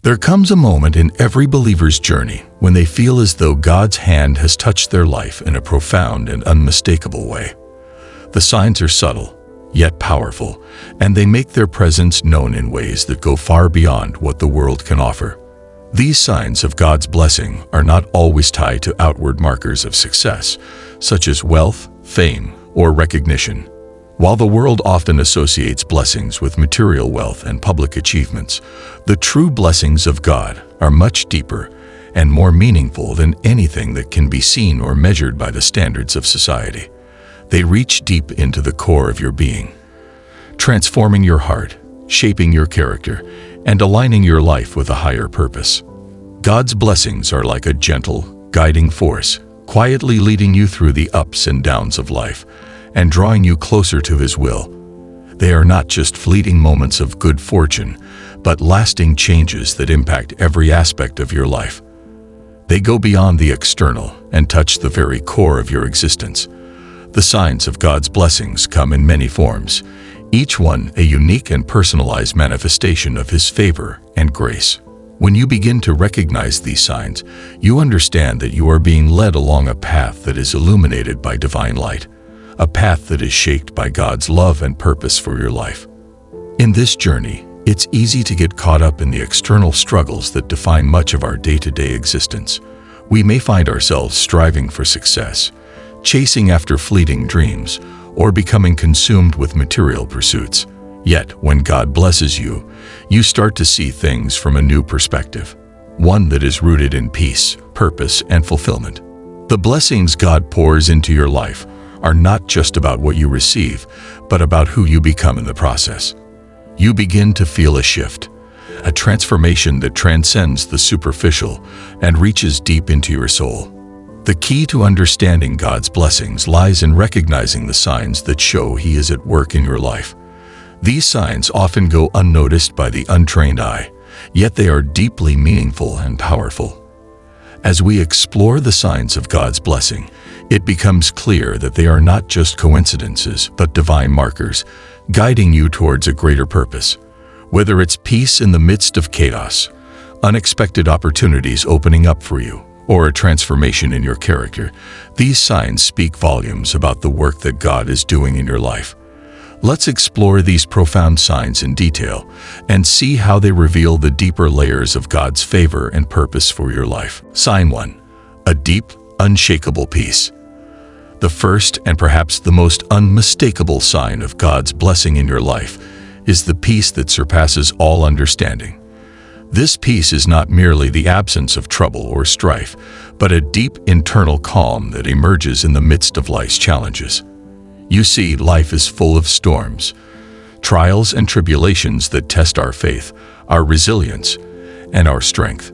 There comes a moment in every believer's journey when they feel as though God's hand has touched their life in a profound and unmistakable way. The signs are subtle, yet powerful, and they make their presence known in ways that go far beyond what the world can offer. These signs of God's blessing are not always tied to outward markers of success, such as wealth, fame, or recognition. While the world often associates blessings with material wealth and public achievements, the true blessings of God are much deeper and more meaningful than anything that can be seen or measured by the standards of society. They reach deep into the core of your being, transforming your heart, shaping your character, and aligning your life with a higher purpose. God's blessings are like a gentle, guiding force, quietly leading you through the ups and downs of life and drawing you closer to His will. They are not just fleeting moments of good fortune, but lasting changes that impact every aspect of your life. They go beyond the external and touch the very core of your existence. The signs of God's blessings come in many forms, each one a unique and personalized manifestation of His favor and grace. When you begin to recognize these signs, you understand that you are being led along a path that is illuminated by divine light, a path that is shaped by God's love and purpose for your life. In this journey, it's easy to get caught up in the external struggles that define much of our day-to-day existence. We may find ourselves striving for success, chasing after fleeting dreams, or becoming consumed with material pursuits. Yet, when God blesses you, you start to see things from a new perspective, one that is rooted in peace, purpose, and fulfillment. The blessings God pours into your life are not just about what you receive, but about who you become in the process. You begin to feel a shift, a transformation that transcends the superficial and reaches deep into your soul. The key to understanding God's blessings lies in recognizing the signs that show He is at work in your life. These signs often go unnoticed by the untrained eye, yet they are deeply meaningful and powerful. As we explore the signs of God's blessing, it becomes clear that they are not just coincidences, but divine markers, guiding you towards a greater purpose. Whether it's peace in the midst of chaos, unexpected opportunities opening up for you, or a transformation in your character, these signs speak volumes about the work that God is doing in your life. Let's explore these profound signs in detail and see how they reveal the deeper layers of God's favor and purpose for your life. Sign 1. A deep, unshakable peace. The first and perhaps the most unmistakable sign of God's blessing in your life is the peace that surpasses all understanding. This peace is not merely the absence of trouble or strife, but a deep internal calm that emerges in the midst of life's challenges. You see, life is full of storms, trials and tribulations that test our faith, our resilience, and our strength.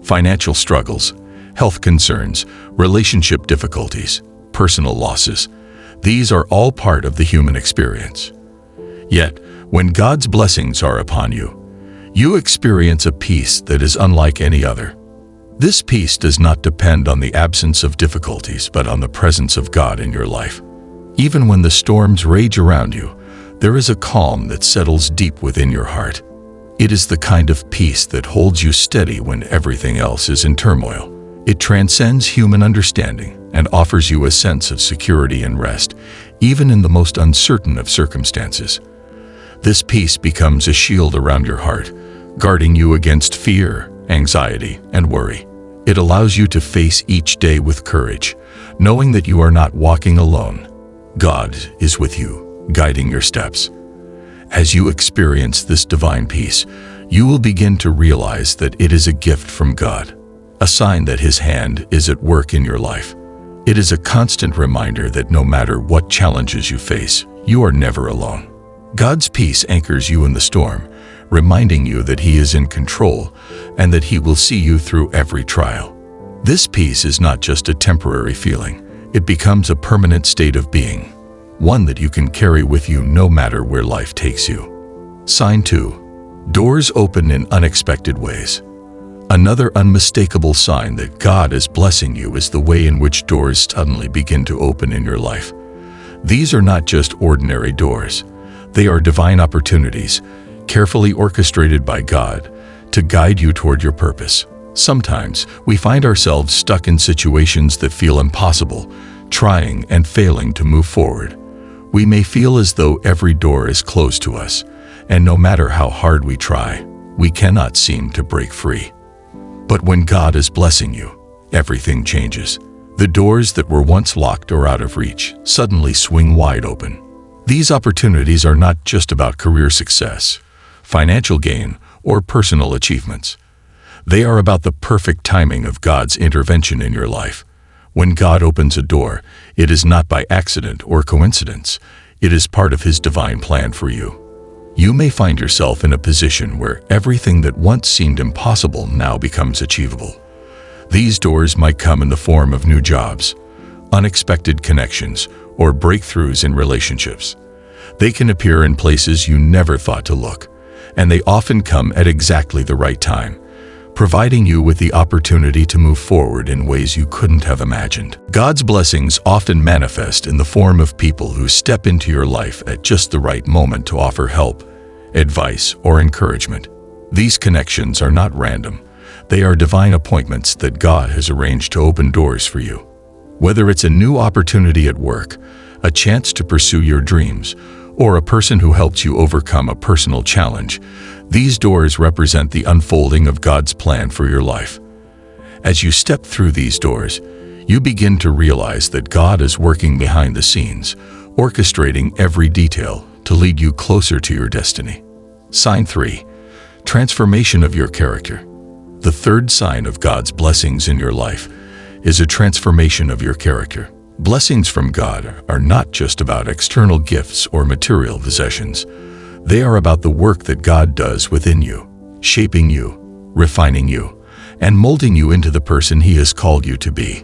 Financial struggles, health concerns, relationship difficulties, personal losses. These are all part of the human experience. Yet, when God's blessings are upon you, you experience a peace that is unlike any other. This peace does not depend on the absence of difficulties, but on the presence of God in your life. Even when the storms rage around you, there is a calm that settles deep within your heart. It is the kind of peace that holds you steady when everything else is in turmoil. It transcends human understanding and offers you a sense of security and rest, even in the most uncertain of circumstances. This peace becomes a shield around your heart, guarding you against fear, anxiety, and worry. It allows you to face each day with courage, knowing that you are not walking alone. God is with you, guiding your steps. As you experience this divine peace, you will begin to realize that it is a gift from God, a sign that His hand is at work in your life. It is a constant reminder that no matter what challenges you face, you are never alone. God's peace anchors you in the storm, reminding you that He is in control and that He will see you through every trial. This peace is not just a temporary feeling. It becomes a permanent state of being, one that you can carry with you no matter where life takes you. Sign 2. Doors open in unexpected ways. Another unmistakable sign that God is blessing you is the way in which doors suddenly begin to open in your life. These are not just ordinary doors. They are divine opportunities, carefully orchestrated by God, to guide you toward your purpose. Sometimes we find ourselves stuck in situations that feel impossible, trying and failing to move forward. We may feel as though every door is closed to us, and no matter how hard we try, we cannot seem to break free. But when God is blessing you, everything changes. The doors that were once locked or out of reach suddenly swing wide open. These opportunities are not just about career success, financial gain, or personal achievements. They are about the perfect timing of God's intervention in your life. When God opens a door, it is not by accident or coincidence. It is part of His divine plan for you. You may find yourself in a position where everything that once seemed impossible now becomes achievable. These doors might come in the form of new jobs, unexpected connections, or breakthroughs in relationships. They can appear in places you never thought to look, and they often come at exactly the right time, providing you with the opportunity to move forward in ways you couldn't have imagined. God's blessings often manifest in the form of people who step into your life at just the right moment to offer help, advice, or encouragement. These connections are not random. They are divine appointments that God has arranged to open doors for you. Whether it's a new opportunity at work, a chance to pursue your dreams, or a person who helps you overcome a personal challenge, these doors represent the unfolding of God's plan for your life. As you step through these doors, you begin to realize that God is working behind the scenes, orchestrating every detail to lead you closer to your destiny. Sign 3. Transformation of your character. The third sign of God's blessings in your life is a transformation of your character. Blessings from God are not just about external gifts or material possessions. They are about the work that God does within you, shaping you, refining you, and molding you into the person He has called you to be.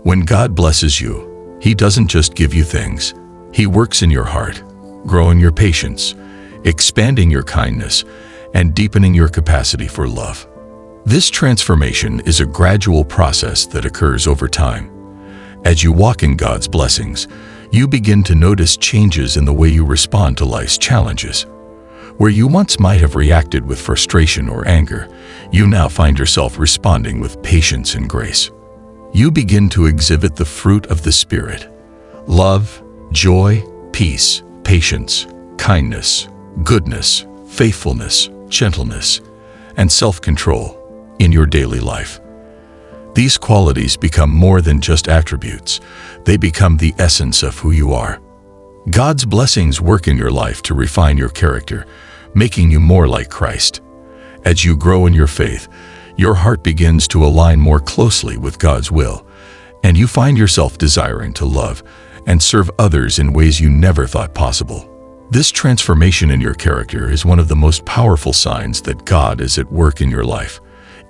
When God blesses you, He doesn't just give you things. He works in your heart, growing your patience, expanding your kindness, and deepening your capacity for love. This transformation is a gradual process that occurs over time. As you walk in God's blessings, you begin to notice changes in the way you respond to life's challenges. Where you once might have reacted with frustration or anger, you now find yourself responding with patience and grace. You begin to exhibit the fruit of the Spirit: love, joy, peace, patience, kindness, goodness, faithfulness, gentleness, and self-control in your daily life. These qualities become more than just attributes. They become the essence of who you are. God's blessings work in your life to refine your character, making you more like Christ. As you grow in your faith, your heart begins to align more closely with God's will, and you find yourself desiring to love and serve others in ways you never thought possible. This transformation in your character is one of the most powerful signs that God is at work in your life.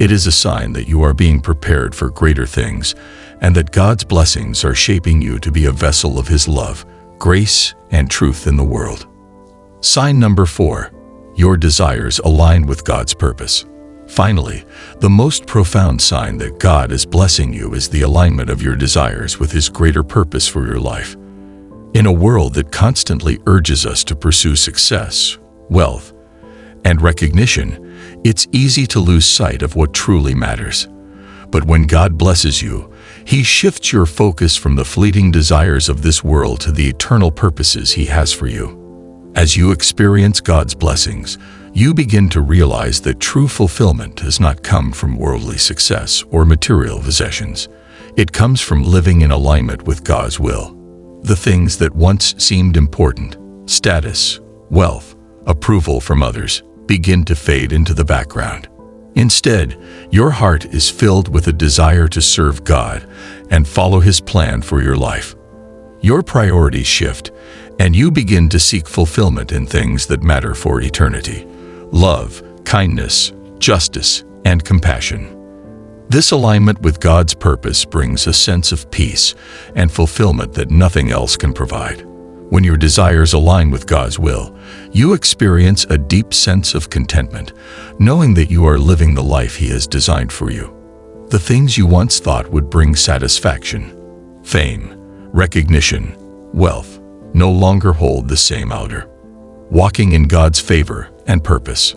It is a sign that you are being prepared for greater things, and that God's blessings are shaping you to be a vessel of His love, grace, and truth in the world. Sign number 4. Your desires align with God's purpose. Finally, the most profound sign that God is blessing you is the alignment of your desires with His greater purpose for your life. In a world that constantly urges us to pursue success, wealth, and recognition, it's easy to lose sight of what truly matters. But when God blesses you, He shifts your focus from the fleeting desires of this world to the eternal purposes He has for you. As you experience God's blessings, you begin to realize that true fulfillment does not come from worldly success or material possessions. It comes from living in alignment with God's will. The things that once seemed important, status, wealth, approval from others, begin to fade into the background. Instead, your heart is filled with a desire to serve God and follow His plan for your life. Your priorities shift, and you begin to seek fulfillment in things that matter for eternity: love, kindness, justice, and compassion. This alignment with God's purpose brings a sense of peace and fulfillment that nothing else can provide. When your desires align with God's will, you experience a deep sense of contentment, knowing that you are living the life He has designed for you. The things you once thought would bring satisfaction, fame, recognition, wealth, no longer hold the same odor. Walking in God's favor and purpose.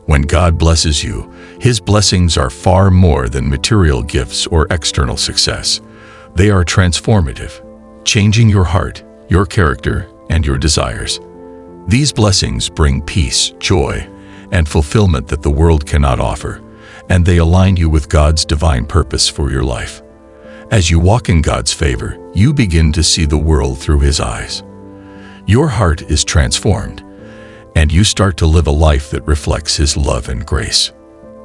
When God blesses you, His blessings are far more than material gifts or external success. They are transformative, changing your heart, your character, and your desires. These blessings bring peace, joy, and fulfillment that the world cannot offer, and they align you with God's divine purpose for your life. As you walk in God's favor, you begin to see the world through His eyes. Your heart is transformed, and you start to live a life that reflects His love and grace.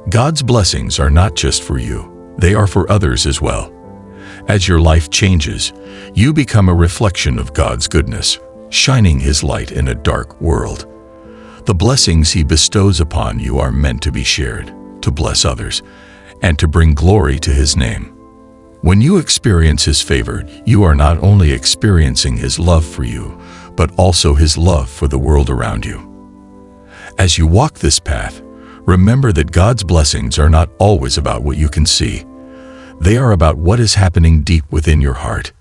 God's blessings are not just for you, they are for others as well. As your life changes, you become a reflection of God's goodness, shining His light in a dark world. The blessings He bestows upon you are meant to be shared, to bless others, and to bring glory to His name. When you experience His favor, you are not only experiencing His love for you, but also His love for the world around you. As you walk this path, remember that God's blessings are not always about what you can see. They are about what is happening deep within your heart.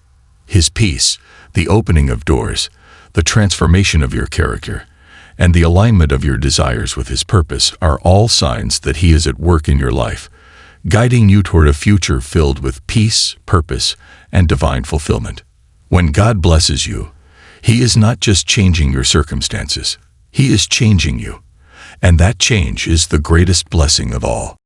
His peace, the opening of doors, the transformation of your character, and the alignment of your desires with His purpose are all signs that He is at work in your life, guiding you toward a future filled with peace, purpose, and divine fulfillment. When God blesses you, He is not just changing your circumstances, He is changing you, and that change is the greatest blessing of all.